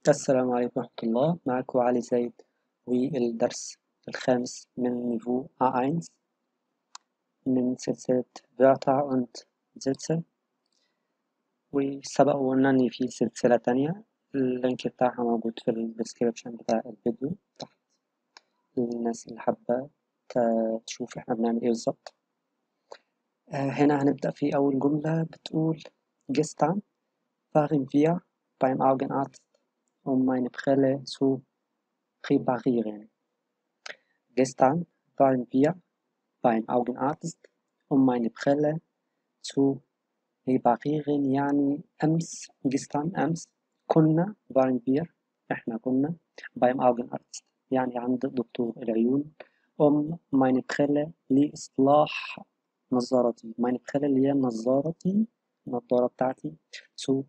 السلام عليكم ورحمة الله. معكم علي زايد والدرس الخامس من نيفو A1 من سلسلة Wörter und Sätze. وسبق وقلنا إن في سلسلة تانية اللينك بتاعها موجود في الديسكريبشن بتاع الفيديو تحت للناس اللي حابة تشوف احنا بنعمل ايه بالظبط. هنا هنبدأ في أول جملة بتقول Gestern waren wir beim Augenarzt meine Brille zu reparieren. Gestern waren wir beim Augenarzt meine Brille zu reparieren يعني أمس كنا waren wir إحنا كنا beim Augenarzt يعني عند دكتور العيون meine Brille لإصلاح نظارتي meine Brille اللي هي نظارتي النظارة بتاعتي zu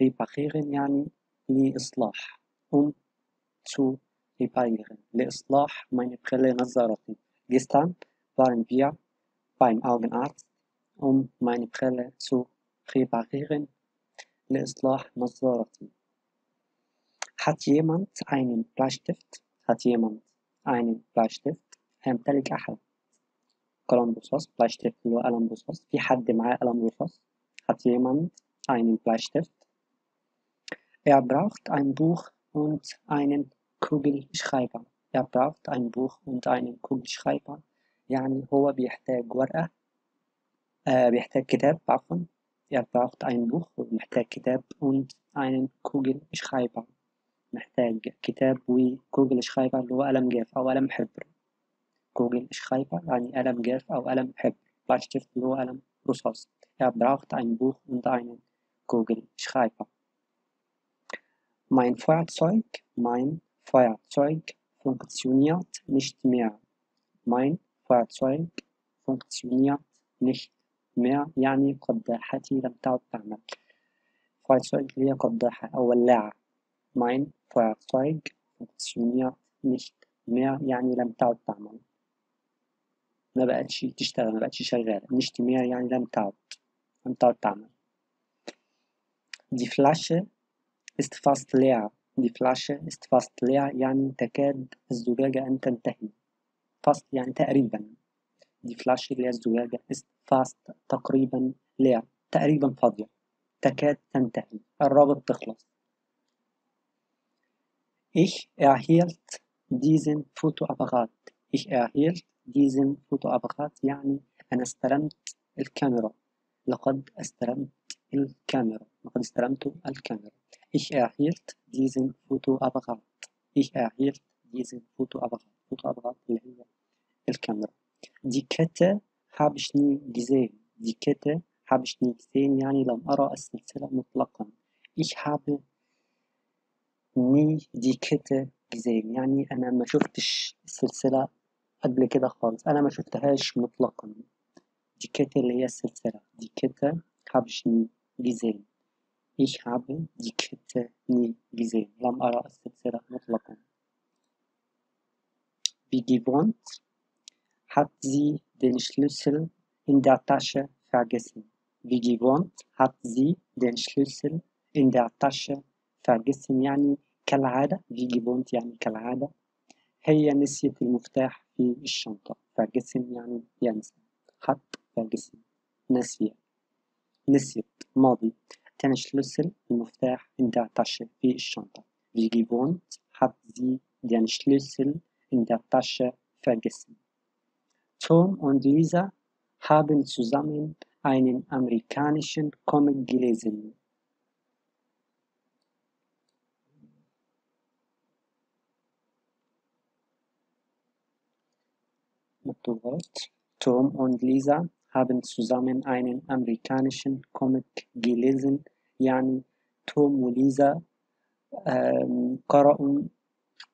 reparieren يعني لإصلاح zu reparieren لإصلاح meine Brille نظارتي. Gestern waren wir beim Augenarzt meine Brille zu reparieren لإصلاح نظارتي. Hat jemand einen Bleistift? Hat jemand einen Bleistift? يمتلك أحد قلم رصاص Bleistift اللي هو قلم رصاص. في حد معاه قلم رصاص. Hat jemand einen Bleistift? Er braucht ein Buch und einen Kugelschreiber. Er braucht ein Buch und einen Kugelschreiber. يعني هو بيحتاج ورقة بيحتاج كتاب عفوا. Er braucht ein Buch محتاج كتاب und einen Kugelschreiber محتاج كتاب وكوجلشخايبر اللي هو قلم جاف أو قلم حبر. كوجلشخايبر يعني قلم جاف أو قلم حبر. Bleistift اللي هو قلم رصاص. Er braucht ein Buch und einen Kugelschreiber. Mein Feuerzeug funktioniert nicht mehr. Mein Feuerzeug funktioniert nicht mehr يعني قداحتي لم تعد تعمل. Feuerzeug اللي هي قداحة أو ولاعة. Mein Feuerzeug funktioniert nicht mehr يعني لم تعد تعمل. ما بقتش تشتغل ما بقتش شغالة. nicht mehr يعني لم تعد تعمل. Die Flasche ist fast leer. Die Flasche ist fast leer يعني تكاد الزجاجة أن تنتهي. fast يعني تقريبا. Die Flasche اللي هي الزجاجة ist fast تقريبا leer تقريبا فاضية. تكاد تنتهي قربت تخلص. Ich erhielt diesen Fotoapparat. Ich erhielt diesen Fotoapparat يعني أنا استلمت الكاميرا. لقد استلمت الكاميرا. Ich erhielt diesen Fotoapparat. Ich erhielt diesen Fotoapparat. Fotoapparat اللي هي الكاميرا. Die Kette habe ich nie gesehen. Die Kette habe ich nie gesehen يعني لم أرى السلسلة مطلقا. Ich habe nie die Kette gesehen يعني أنا ما شفتش السلسلة قبل كده خالص. أنا ما شفتهاش مطلقا. Die Kette اللي هي السلسلة. Die Kette habe ich nie gesehen. Ich habe die Kette nie gesehen. لم أرى السلسلة مطلقا. Wie gewohnt hat sie den Schlüssel in der Tasche vergessen. Wie gewohnt hat sie den Schlüssel in der Tasche vergessen يعني كالعادة. Wie gewohnt يعني كالعادة. هي نسيت المفتاح في الشنطة. vergessen يعني ينسى. hat vergessen نسيت ماضي. den Schlüssel المفتاح in der Tasche في الشنطة. Wie gewohnt hat sie den Schlüssel in der Tasche vergessen. Tom und Lisa haben zusammen einen amerikanischen Comic gelesen. Tom und Lisa haben zusammen einen amerikanischen Comic gelesen يعني توم وليزا قرأوا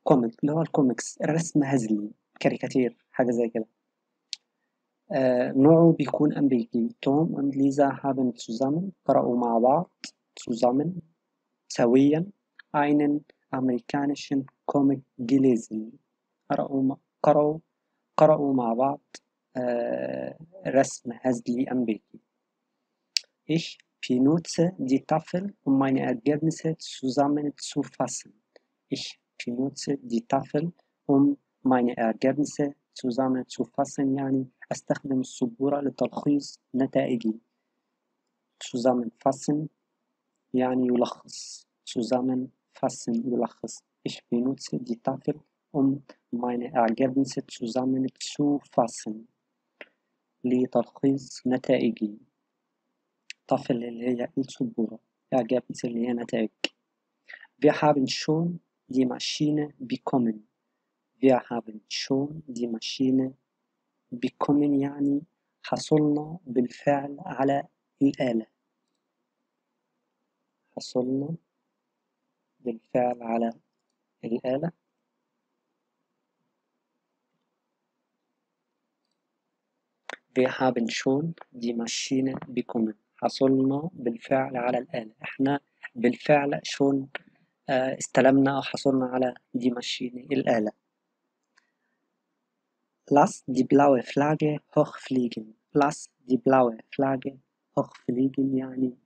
كوميك اللي هو الكوميكس الرسم هزلي كاريكاتير حاجة زي كده. نوعه بيكون أمريكي. توم und Lisa haben zusammen قرأوا مع بعض zusammen سويا einen amerikanischen Comic gelesen. قرأوا مع بعض رسم هزلي أمريكي. Ich benutze die Tafel meine Ergebnisse zusammenzufassen. Ich benutze die Tafel meine Ergebnisse zusammenzufassen يعني أستخدم السبورة لتلخيص نتائجي. zusammenfassen يعني يلخص. zusammenfassen يلخص. Ich benutze die Tafel meine Ergebnisse zusammenzufassen لتلخيص نتائجي. Tafel اللي هي السبورة. Ergebnisse اللي هي نتائج. Wir haben schon die Maschine bekommen. Wir haben schon die Maschine bekommen يعني حصلنا بالفعل على الآلة. حصلنا بالفعل على الآلة. Wir haben schon die Maschine bekommen. حصلنا بالفعل على الآلة. احنا بالفعل schon استلمنا أو حصلنا على die Maschine الآلة. Lass die blaue Flagge hochfliegen. Lass die blaue Flagge hochfliegen يعني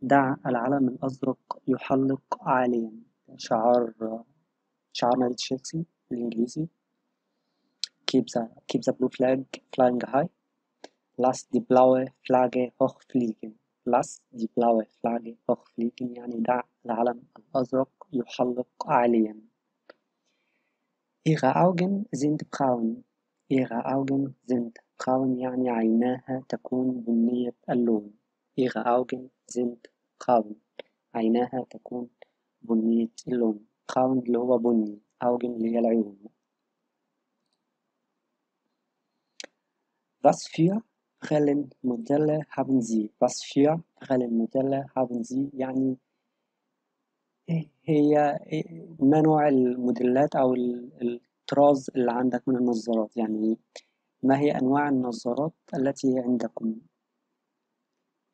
دع العلم الأزرق يحلق عاليا. شعار نادي تشيلسي بالإنجليزي. Keep the blue flag flying high. Lass die blaue Flagge hochfliegen. Lass die blaue Flagge hochfliegen يعني دع العلم الأزرق يحلق عاليا. Ihre Augen sind braun. Ihre Augen sind braun يعني عيناها تكون بنية اللون. Ihre Augen sind braun. عيناها تكون بنية اللون. braun اللي هو بني. Augen اللي هي العيون. Was für Brillenmodelle haben Sie? Was für Brillenmodelle haben Sie؟ يعني هي ما نوع الموديلات أو الطراز اللي عندك من النظارات. يعني ما هي أنواع النظارات التي عندكم؟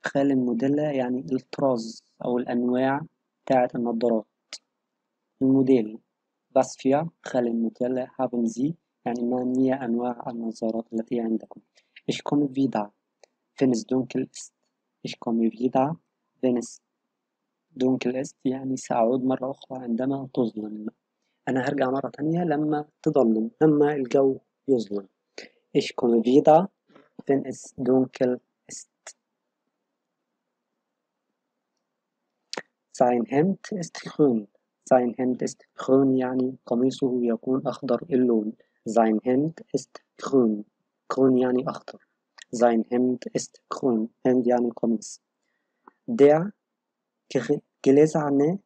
Brillenmodelle يعني الطراز أو الأنواع بتاعت النظارات. الموديل. Was für Brillenmodelle haben Sie؟ يعني ما هي أنواع النظارات التي عندكم؟ Ich komme wieder, wenn es dunkel ist. Ich komme wieder, wenn es dunkel ist يعني سأعود مرة أخرى عندما تظلم. أنا هرجع مرة تانية لما تظلم، لما الجو يظلم. Ich komme wieder, wenn es dunkel ist. Sein Hemd ist grün. Sein Hemd ist grün يعني قميصه يكون أخضر اللون. Sein Hemd ist grün. grün يعني أخضر. Sein Hemd ist grün. Hemd يعني قميص. Der gläserne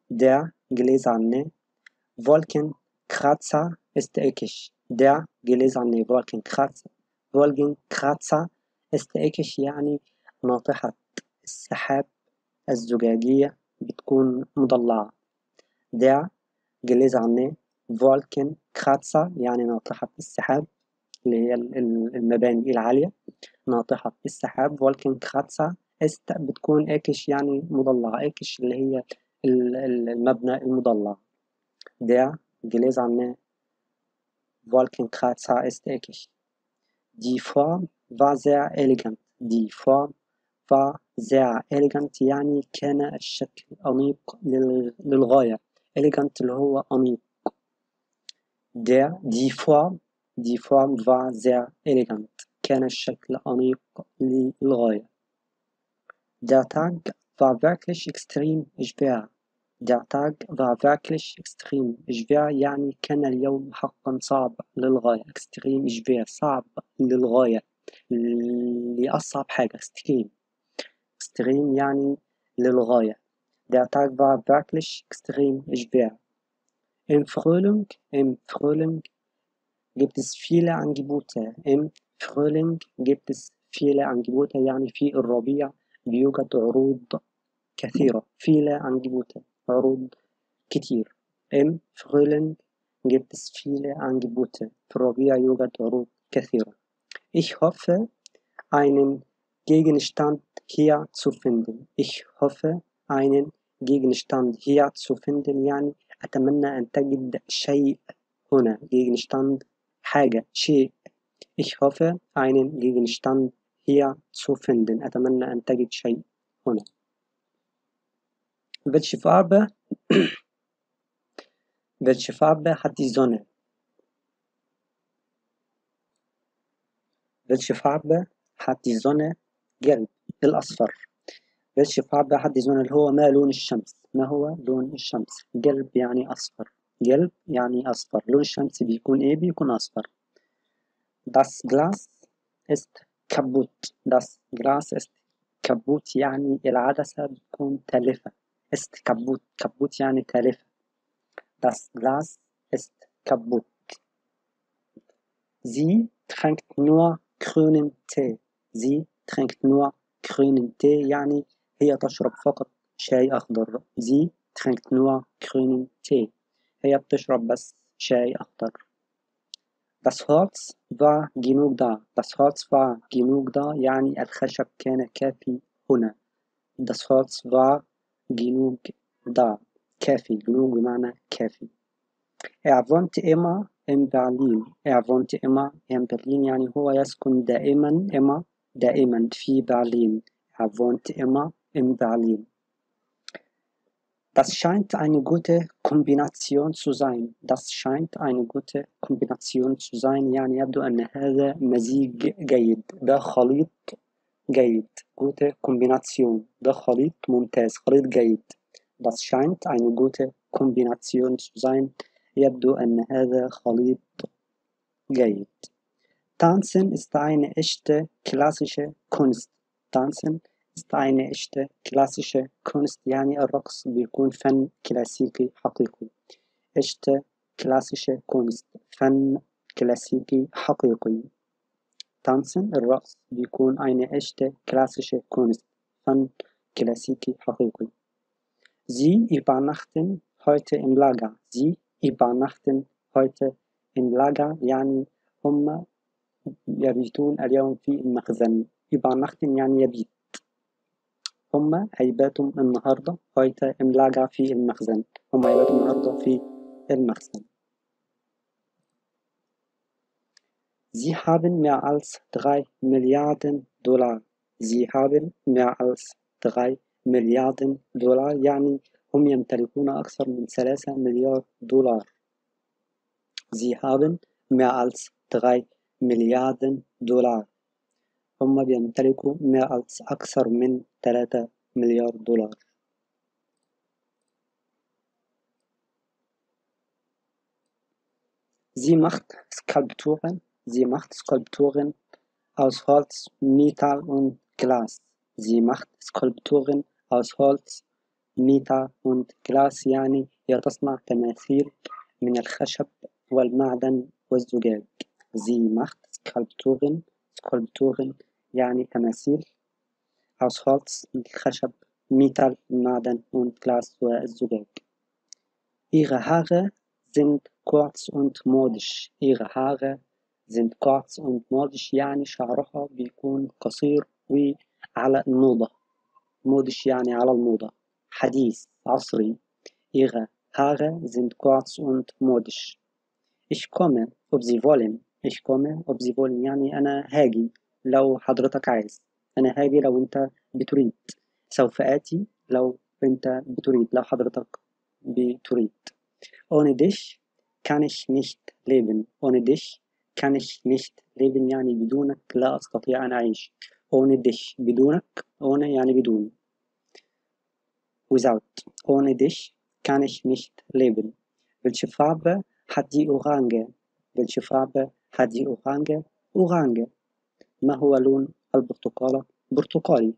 Wolkenkratzer ist eckig. Der gläserne Wolkenkratzer ist eckig يعني ناطحة السحاب الزجاجية بتكون مضلعة. Der gläserne Wolkenkratzer يعني ناطحة السحاب اللي هي المباني العالية. ناطحة السحاب Wolkenkratzer بتكون اكش يعني مضلعة. اكش اللي هي المبنى المضلع. Der gläserne Wolkenkratzer ist eckig. Die Form war sehr elegant. Die Form war sehr elegant يعني كان الشكل أنيق للغاية. elegant اللي هو أنيق. Die Form war sehr elegant. كان الشكل أنيق للغاية. Der Tag war wirklich extrem schwer. Der Tag war wirklich extrem schwer يعني كان اليوم حقا صعب للغاية. extrem schwer صعب للغاية. لأصعب حاجة extrem يعني للغاية. Der Tag war wirklich extrem schwer. Im Frühling gibt es viele Angebote. Im Frühling gibt es viele Angebote يعني في الربيع بيوجد عروض كثيرة. viele Angebote عروض كتير. Im Frühling gibt es viele Angebote. في الربيع يوجد عروض كثيرة. Ich hoffe, einen Gegenstand hier zu finden. Ich hoffe, einen Gegenstand hier zu finden يعني أتمنى أن تجد شيء هنا. Gegenstand حاجة شيء. Ich hoffe, einen Gegenstand hier zu finden. أتمنى أن تجد شيء هنا. Welche Farbe Welche Farbe hat die Sonne? Welche Farbe hat die Sonne؟ gelb الأصفر. welche Farbe hat die Sonne اللي هو ما لون الشمس؟ ما هو لون الشمس؟ قلب يعني أصفر. قلب يعني أصفر. لون الشمس بيكون إيه؟ بيكون أصفر. Das Glas ist kaputt. Das Glas ist kaputt يعني العدسة بتكون تالفة. ist kaputt. kaputt يعني تالفة. Das Glas ist kaputt. Sie trinkt nur grünen Tee. Sie trinkt nur grünen Tee يعني هي تشرب فقط شاي أخضر. Sie trinkt nur grünen Tee. هي بتشرب بس شاي أخضر. Das Holz war genug da. Das Holz war genug da يعني الخشب كان كافي هنا. Das Holz war genug da. كافي. genug بمعنى كافي. Er wohnte immer in Berlin. Er wohnte immer in Berlin يعني هو يسكن دائما في برلين. Er wohnte immer in Berlin. Das scheint eine gute Kombination zu sein. Das scheint eine gute Kombination zu sein يعني يبدو أن هذا مزيج جيد. ده خليط جيد. gute Kombination. ده خليط ممتاز. خليط جيد. Das scheint eine gute Kombination zu sein. يبدو أن هذا خليط جيد. Tanzen ist eine echte klassische Kunst. Tanzen ist eine echte klassische Kunst يعني الرقص بيكون فن كلاسيكي حقيقي. echte klassische Kunst فن كلاسيكي حقيقي. Tanzen الرقص بيكون eine echte klassische Kunst فن كلاسيكي حقيقي. Sie übernachten heute im Lager. Sie übernachten heute im Lager يعني هم يبيتون اليوم في المخزن. übernachten يعني يبيت. هم هيباتوا النهاردة heute im Lager في المخزن. هم هيباتوا النهاردة في المخزن. Sie haben mehr als 3 Milliarden Dollar. Sie haben mehr als 3 Milliarden Dollar يعني هم يمتلكون أكثر من 3 مليار دولار. Sie haben mehr als 3 Milliarden Dollar. هم بيمتلكوا mehr als أكثر من 3 مليار دولار. Sie macht Skulpturen. Sie macht Skulpturen aus Holz, Metall und Glas. Sie macht Skulpturen aus Holz, Metall und Glas يعني هي تصنع تماثيل من الخشب والمعدن والزجاج. Sie macht Skulpturen. Skulpturen يعني تماثيل aus Holz الخشب Metall المعدن und Glas والزجاج. Ihre Haare sind kurz und modisch. Ihre Haare sind kurz und modisch يعني شعرها بيكون قصير وعلى الموضة. modisch يعني على الموضة. حديث عصري. Ihre Haare sind kurz und modisch. Ich komme ob Sie wollen. Ich komme ob Sie wollen يعني أنا هاجي لو حضرتك عايز. أنا هاجي لو أنت بتريد. سوف آتي لو أنت بتريد. لو حضرتك بتريد. Ohne dich kann ich nicht leben. Ohne dich kann ich nicht leben يعني بدونك لا أستطيع أن أعيش. Ohne dich بدونك. ohne يعني بدون. Without. Ohne dich kann ich nicht leben. Welche Farbe hat die Orange? Welche Farbe hat die Orange? Orange. ما هو لون البرتقالة؟ برتقالي.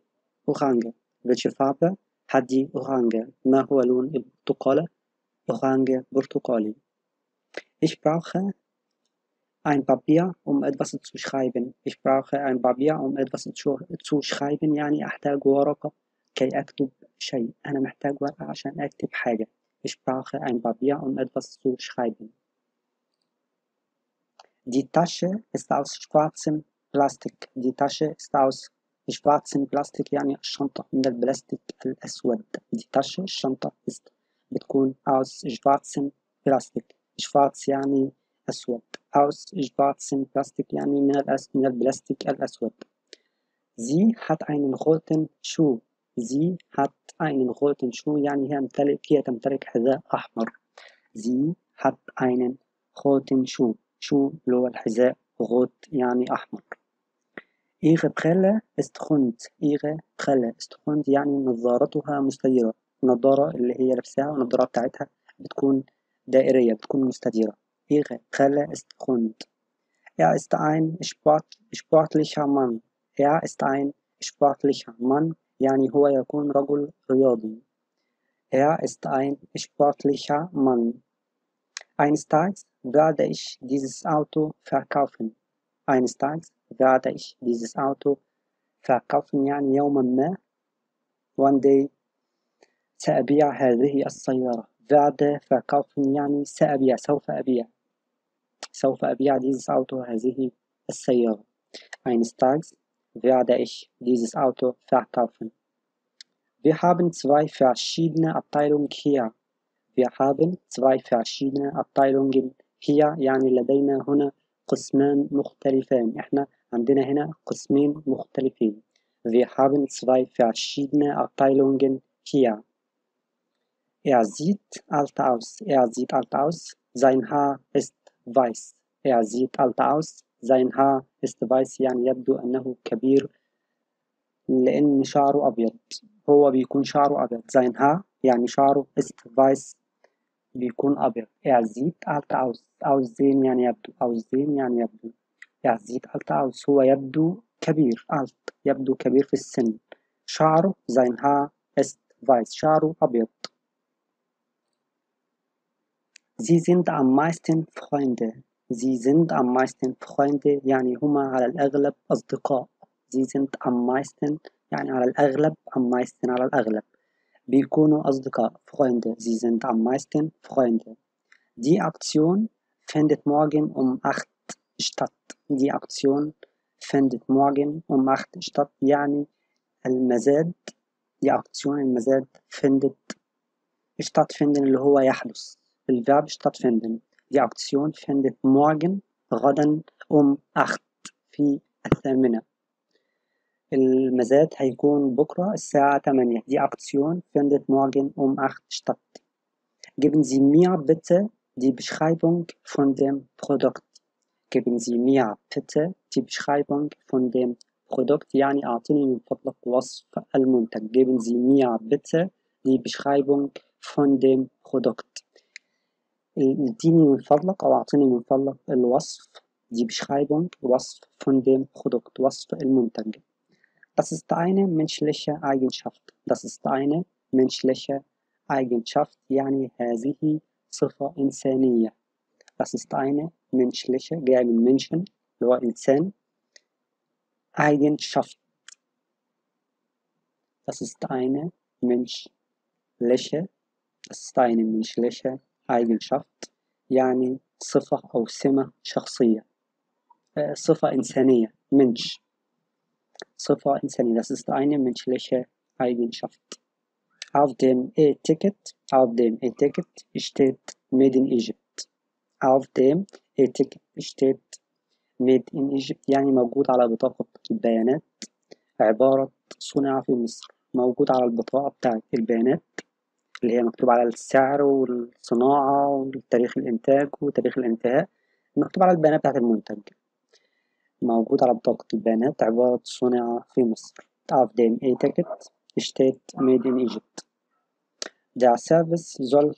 Orange. Welche Farbe hat die Orange? ما هو لون البرتقالة؟ Orange برتقالي. Ich brauche ein Papier etwas zu schreiben. Ich brauche ein Papier etwas zu schreiben يعني أحتاج ورقة كي أكتب شيء. أنا محتاج ورقة عشان أكتب حاجة. Ich brauche ein Papier etwas zu schreiben. Die Tasche ist aus schwarzem Plastik. Die Tasche ist aus schwarzem Plastik يعني الشنطة من البلاستيك الأسود. Die Tasche الشنطة ist بتكون aus schwarzem Plastik. schwarz يعني أسود. aus schwarzem Plastik يعني من البلاستيك الأسود. Sie hat einen roten Schuh. Sie hat einen roten Schuh يعني هي تمتلك حذاء أحمر. Sie hat einen roten Schuh. Schuh اللي هو الحذاء، rot يعني أحمر. ihre Brille ist rund. ihre Brille ist rund يعني نظارتها مستديرة. النضارة اللي هي لابساها والنضارة بتاعتها بتكون دائرية، بتكون مستديرة. ihre Brille ist rund. Er ist ein sportlicher Mann. Er ist ein sportlicher Mann يعني هو يكون رجل رياضي. Er ist ein sportlicher Mann. Eines Tages werde ich dieses Auto verkaufen. Eines Tages werde ich dieses Auto verkaufen يعني يوما ما. One day سأبيع هذه السيارة. werde verkaufen يعني سأبيع، سوف أبيع dieses Auto هذه السيارة. Eines Tages werde ich dieses Auto verkaufen. Wir haben zwei verschiedene Abteilungen hier. Wir haben zwei verschiedene Abteilungen hier يعني لدينا هنا قسمان مختلفان. احنا عندنا هنا قسمين مختلفين. Wir haben zwei verschiedene Abteilungen hier. Er sieht alt aus. Er sieht alt aus. Sein Haar ist weiß. Er sieht alt aus. Sein Haar ist weiß يعني يبدو أنه كبير لأن شعره أبيض. هو بيكون شعره أبيض. Sein Haar يعني شعره ist weiß بيكون أبيض. Er sieht alt aus. aussehen يعني يبدو. aussehen يعني يبدو. Er sieht alt aus. هو يبدو كبير. alt يبدو كبير في السن. شعره sein Haar ist weiß. شعره أبيض. Sie sind am meisten Freunde. Sie sind am meisten Freunde يعني هما على الأغلب أصدقاء. Sie sind am meisten يعني على الأغلب. am meisten على الأغلب بيكونوا أصدقاء. Freunde. Sie sind am meisten Freunde. Die Aktion findet morgen um 8 statt. Die Aktion findet morgen um 8 statt يعني المزاد. Die Aktion المزاد findet stattfinden اللي هو يحدث. الverb stattfinden. Die Aktion findet morgen غدا um 8 في 8. المزاد هيكون بكرة الساعة 8. Die Aktion findet morgen um 8 statt. Geben Sie mir bitte die Beschreibung von dem Produkt. Geben Sie mir bitte die Beschreibung von dem Produkt يعني أعطني من فضلك وصف المنتج. Geben Sie mir bitte die Beschreibung von dem Produkt. اديني من فضلك أو أعطني من فضلك الوصف. die Beschreibung وصف von dem Produkt وصف المنتج. Das ist eine menschliche Eigenschaft. Das ist eine menschliche Eigenschaft يعني هذه صفة إنسانية. Das ist eine menschliche جاي من Menschen اللي هو إنسان. Eigenschaft. Das ist eine menschliche. Das ist eine menschliche Eigenschaft يعني صفة أو سمة شخصية. صفة إنسانية. Mensch. صفة إنسانية. Das ist eine menschliche Eigenschaft. Auf dem E-Ticket steht Made in Egypt. Auf dem E-Ticket steht Made in Egypt يعني موجود على بطاقة البيانات عبارة صنع في مصر. موجود على البطاقة بتاعت البيانات اللي هي مكتوب على السعر والصناعة وتاريخ الإنتاج وتاريخ الانتهاء. مكتوب على البيانات بتاعت المنتج. موجود على بطاقة البيانات عبارة صنع في مصر. Auf dem E-Ticket steht Made in Egypt. Der Service soll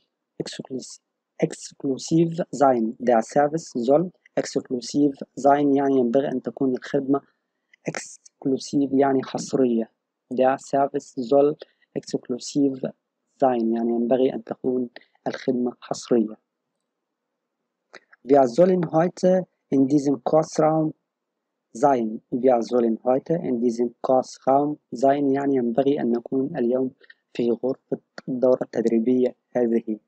exklusiv sein. Der Service soll exklusiv sein يعني ينبغي أن تكون الخدمة exklusiv يعني حصرية. Der Service soll exklusiv sein يعني ينبغي أن تكون الخدمة حصرية. Wir sollen heute in diesem Kursraum sein. Wir sollen heute in diesem Kursraum sein يعني ينبغي أن نكون اليوم في غرفة الدورة التدريبية هذه.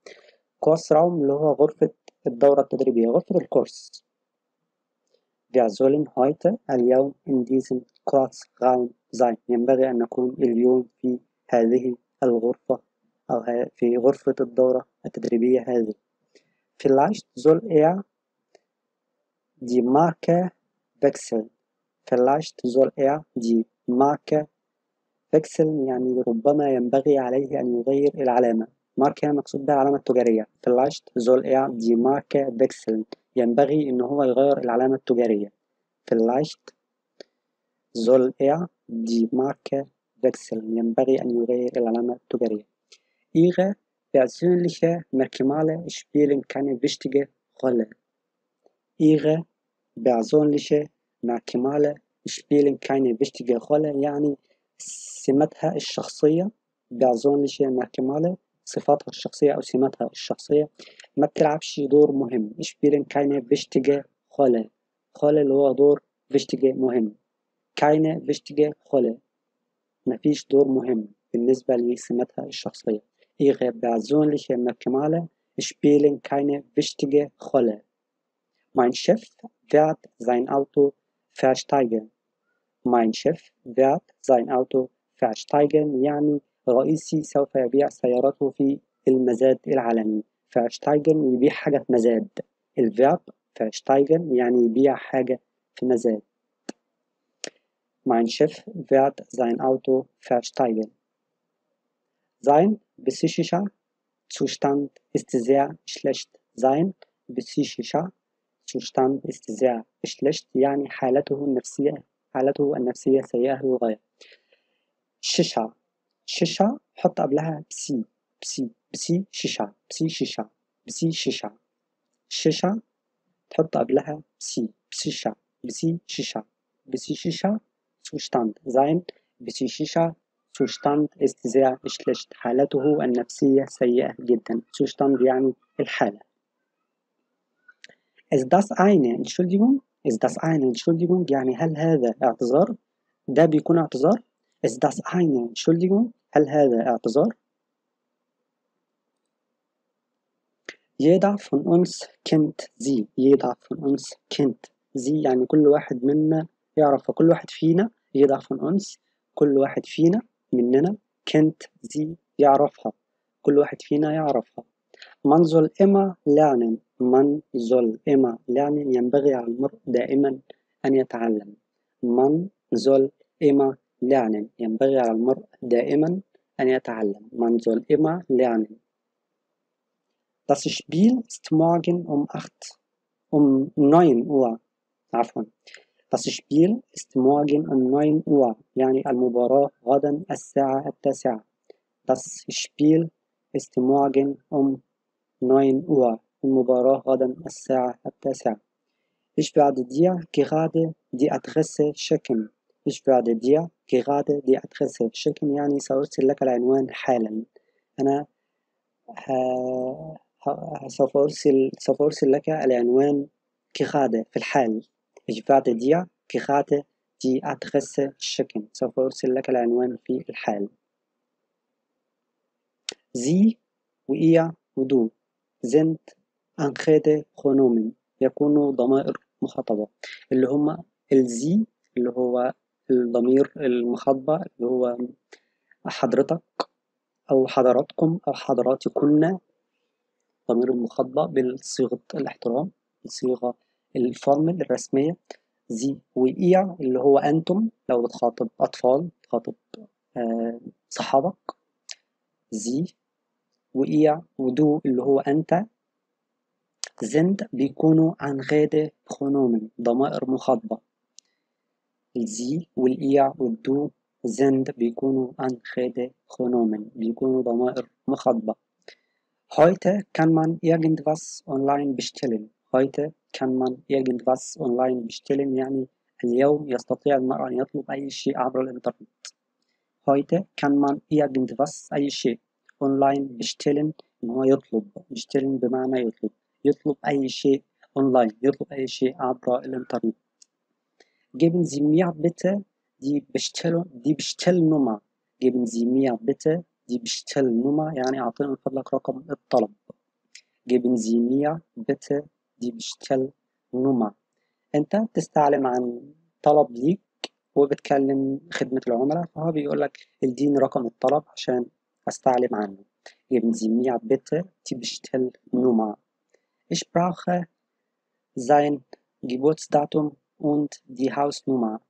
Kursraum اللي هو غرفة الدورة التدريبية، غرفة الكورس. Wir sollen heute اليوم in diesem Kursraum sein ينبغي أن نكون اليوم في هذه الغرفة أو في غرفة الدورة التدريبية هذه. Vielleicht soll die Marke wechseln. Vielleicht soll die Marke wechseln يعني ربما ينبغي عليه أن يغير العلامة. ماركة هنا مقصود بها العلامة التجارية. vielleicht soll er die Marke wechseln. ينبغي إن هو يغير العلامة التجارية. vielleicht soll er die Marke wechseln. ينبغي أن يغير العلامة التجارية. Ihre persönliche Merkmale spielen keine wichtige Rolle. Ihre persönliche Merkmale spielen keine wichtige Rolle يعني سماتها الشخصية persönliche Merkmale صفاتها الشخصية أو سماتها الشخصية ما بتلعبش دور مهم. spielen keine wichtige Rolle. Rolle اللي هو دور wichtige مهم. keine wichtige Rolle مفيش دور مهم بالنسبة لسماتها الشخصية. Ihre persönliche Merkmale spielen keine wichtige Rolle. Mein Chef wird sein Auto versteigen. Mein Chef wird sein Auto versteigen يعني رئيسي سوف يبيع سيارته في المزاد العالمي. versteigen يبيع حاجة في مزاد. الverb versteigen يعني يبيع حاجة في مزاد. Mein Chef wird sein Auto versteigen. Sein psychischer Zustand ist sehr schlecht. Sein psychischer Zustand ist sehr schlecht يعني حالته النفسية سيئة للغاية. شيشة شيشة حط قبلها بسي شيشة شيشة تحط قبلها بسي شيشة Zustand sein psychischer Zustand ist sehr schlecht. حالته النفسية سيئة جدا. Zustand يعني الحالة. Ist das eine Entschuldigung? Ist das eine Entschuldigung يعني هل هذا اعتذار؟ ده بيكون اعتذار. Ist das eine Entschuldigung؟ هل هذا اعتذار؟ Jeder von uns kennt sie. Jeder von uns kennt sie يعني كل واحد منا يعرف. فكل واحد فينا jeder von uns كل واحد فينا مننا kennt sie يعرفها. كل واحد فينا يعرفها. Man soll immer lernen. Man soll immer lernen ينبغي على المرء دائما أن يتعلم. Man soll immer lernen ينبغي على المرء دائما أن يتعلم. Man soll immer lernen. Das Spiel ist morgen um 9 Uhr. عفوا. Das Spiel ist morgen um 9 Uhr يعني المباراة غدا الساعة 9. Das Spiel ist morgen um 9 Uhr. المباراة غدا الساعة 9. Ich werde dir gerade die Adresse schicken. Ich werde dir gerade die Adresse schicken يعني سأرسل لك العنوان حالا. أنا سوف أرسل لك العنوان gerade في الحال. Ich werde dir gerade die Adresse schicken. سوف أرسل لك العنوان في الحال. Sie وإيا ودو sind أنخيدة خونومن يكونوا ضمائر مخاطبة اللي هما الزي اللي هو الضمير المخاطبة اللي هو حضرتك أو حضراتكم أو حضراتكن ضمير المخاطبة بالصيغة الاحترام الصيغة الفورمال الرسمية. زي وإيا اللي هو أنتم لو بتخاطب أطفال تخاطب صحابك. زي وإيا ودو اللي هو أنت. زند بيكونوا أنغيدة خونومن ضمائر مخاطبة. الزي والإيا والدو زند بيكونوا أنغيدة خونومن بيكونوا ضمائر مخاطبة. Heute kann man irgendwas online bestellen. Heute kann man irgendwas online bestellen يعني اليوم يستطيع المرء أن يطلب أي شيء عبر الإنترنت. Heute kann man irgendwas أي شيء online bestellen إن هو يطلب. bestellen بمعنى يطلب أي شيء online يطلب أي شيء عبر الإنترنت. Geben Sie mir bitte die Bestellnummer. Geben Sie mir bitte die Bestellnummer يعني أعطيني من فضلك رقم الطلب. Geben Sie mir bitte die Bestellnummer. أنت بتستعلم عن طلب ليك وبتكلم خدمة العملاء فهو بيقول لك اديني رقم الطلب عشان أستعلم عنه. Geben Sie mir bitte die Bestellnummer. Ich brauche sein Geburtsdatum und die Hausnummer.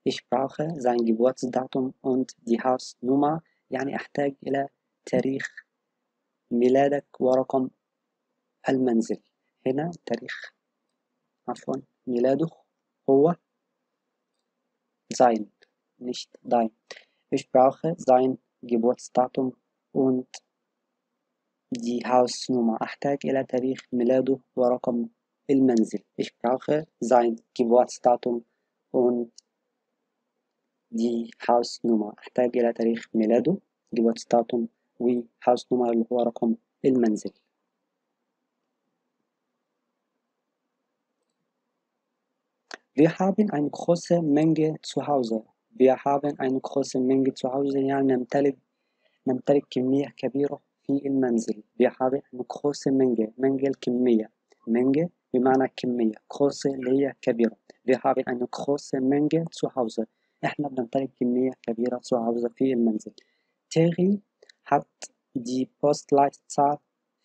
Ich brauche sein Geburtsdatum und die Hausnummer يعني أحتاج إلى تاريخ ميلادك ورقم المنزل. هنا تاريخ ميلاده هو sein, nicht dein. Ich brauche sein Geburtsdatum und die Hausnummer. أحتاج إلى تاريخ ميلاده ورقم المنزل. Ich brauche sein Geburtsdatum und die Hausnummer. أحتاج إلى تاريخ ميلاده Geburtsdatum وهاوسنummer اللي هو رقم المنزل. Wir haben eine große Menge zu Hause. Wir haben eine große Menge zu Hause يعني نمتلك كمية كبيرة في المنزل. Wir haben eine große Menge. Menge الكمية. Menge بمعنى كمية. große اللي هي كبيرة. Wir haben eine große Menge zu Hause. إحنا بنمتلك كمية كبيرة zu Hause في المنزل. Terry hat die Postleitzahl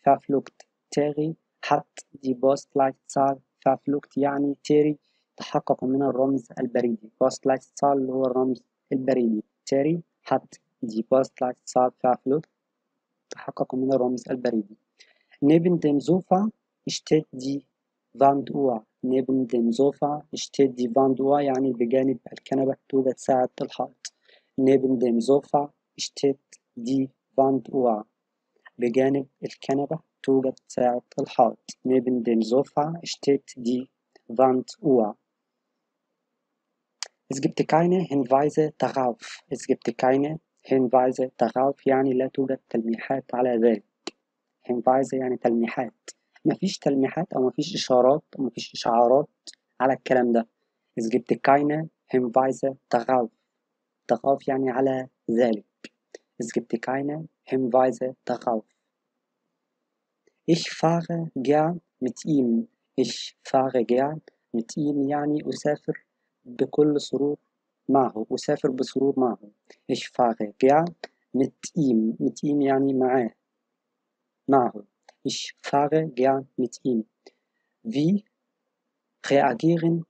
verflucht. Terry hat die Postleitzahl verflucht يعني تيري تحقق من الرمز البريدي. Postleitzahl اللي هو الرمز البريدي. Terry hat die Postleitzahl verflucht تحقق من الرمز البريدي. Neben dem Sofa steht die Wanduhr. Neben dem Sofa steht die Wanduhr يعني بجانب الكنبة توجد ساعة الحائط. Neben dem Sofa steht die Wanduhr. بجانب الكنبة توجد ساعة الحائط. Neben dem Sofa steht die Wanduhr. Es gibt keine Hinweise darauf. Es gibt keine Hinweise darauf يعني لا توجد تلميحات على ذلك. Hinweise يعني تلميحات. مفيش تلميحات أو مفيش إشارات أو مفيش إشعارات على الكلام ده. Es gibt keine Hinweise darauf. darauf يعني على ذلك. Es gibt keine Hinweise darauf. Ich fahre gern mit ihm. Ich fahre gern mit ihm يعني أسافر بكل سرور معه. أسافر بسرور معه. Ich fahre gern mit ihm. mit ihm يعني معه. Ich fahre gern mit ihm. Wie reagieren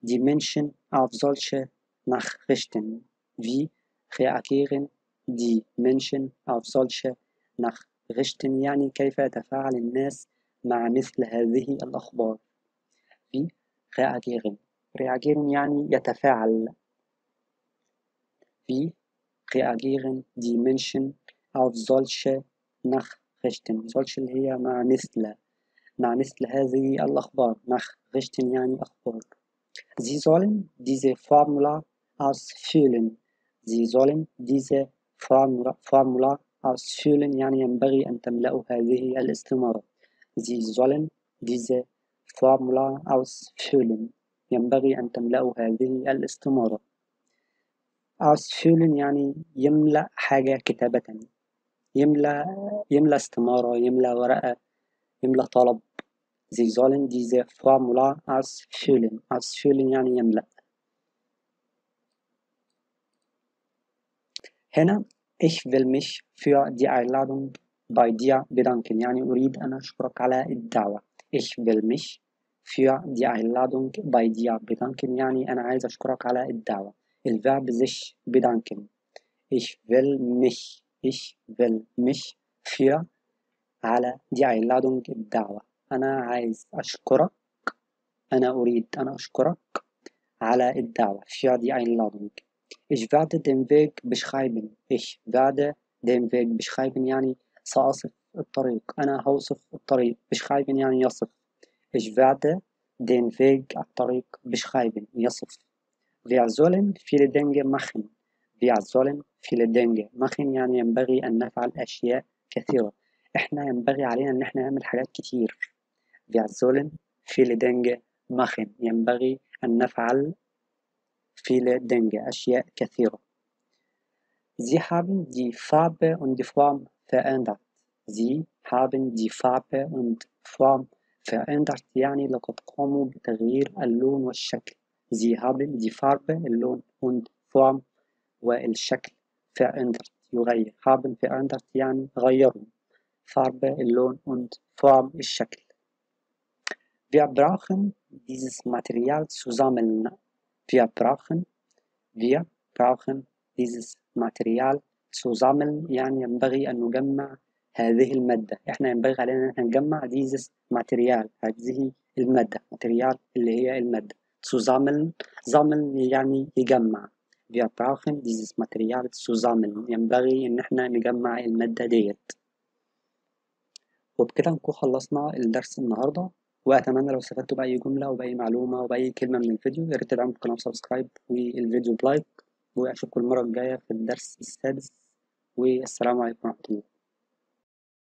die Menschen auf solche Nachrichten? Wie reagieren die Menschen auf solche Nachrichten يعني كيف يتفاعل الناس مع مثل هذه الأخبار. Wie reagieren reagieren يعني يتفاعل. Wie reagieren die Menschen auf solche Nachrichten. solche اللي هي مع مثل هذه الأخبار. Nachrichten يعني أخبار. Sie sollen diese Formular ausfüllen. Sie sollen diese Formular ausfüllen يعني ينبغي أن تملأوا هذه الاستمارة. Sie sollen diese Formular ausfüllen. ينبغي أن تملأوا هذه الاستمارة. ausfüllen يعني يملأ حاجة كتابة. يملأ استمارة، يملأ ورقة، يملأ طلب. Sie sollen diese Formular ausfüllen. ausfüllen يعني يملأ. هنا ich will mich für die Einladung bei dir bedanken يعني أريد أن أشكرك على الدعوة. Ich will mich für die Einladung bei dir bedanken يعني أنا عايز أشكرك على الدعوة. الverb sich bedanken. Ich will mich für على die Einladung الدعوة. أنا عايز أشكرك. أنا أريد أن أشكرك على الدعوة. für die Einladung. Ich werde den Weg beschreiben. Ich werde den Weg beschreiben يعني سأصف الطريق. أنا هوصف الطريق. beschreiben يعني يصف. Ich werde den Weg الطريق beschreiben يصف. Wir sollen viele Dinge machen. Wir sollen viele Dinge machen يعني ينبغي أن نفعل أشياء كثيرة. إحنا ينبغي علينا أن إحنا نعمل حاجات كتير. Wir sollen viele Dinge machen ينبغي أن نفعل viele Dinge أشياء كثيرة. Sie haben die Farbe und die Form verändert. Sie haben die Farbe und Form verändert يعني لقد قاموا بتغيير اللون والشكل. Sie haben die Farbe اللون und Form والشكل verändert يغير. haben verändert يعني غيروا. Farbe اللون und Form الشكل. Wir brauchen dieses Material zu sammeln. Wir brauchen dieses Material zu sammeln يعني ينبغي أن نجمع هذه المادة. إحنا ينبغي علينا إن إحنا نجمع dieses Material، هذه المادة. Material اللي هي المادة. Zusammen، sammeln يعني يجمع. Wir brauchen dieses Material zusammen. ينبغي إن إحنا نجمع المادة ديت. وبكده نكون خلصنا الدرس النهاردة، وأتمنى لو استفدتوا بأي جملة أو بأي معلومة أو بأي كلمة من الفيديو يا ريت تدعموا القناة بسبسكرايب والفيديو بلايك، وأشوفكم المرة الجاية في الدرس السادس، والسلام عليكم ورحمة الله.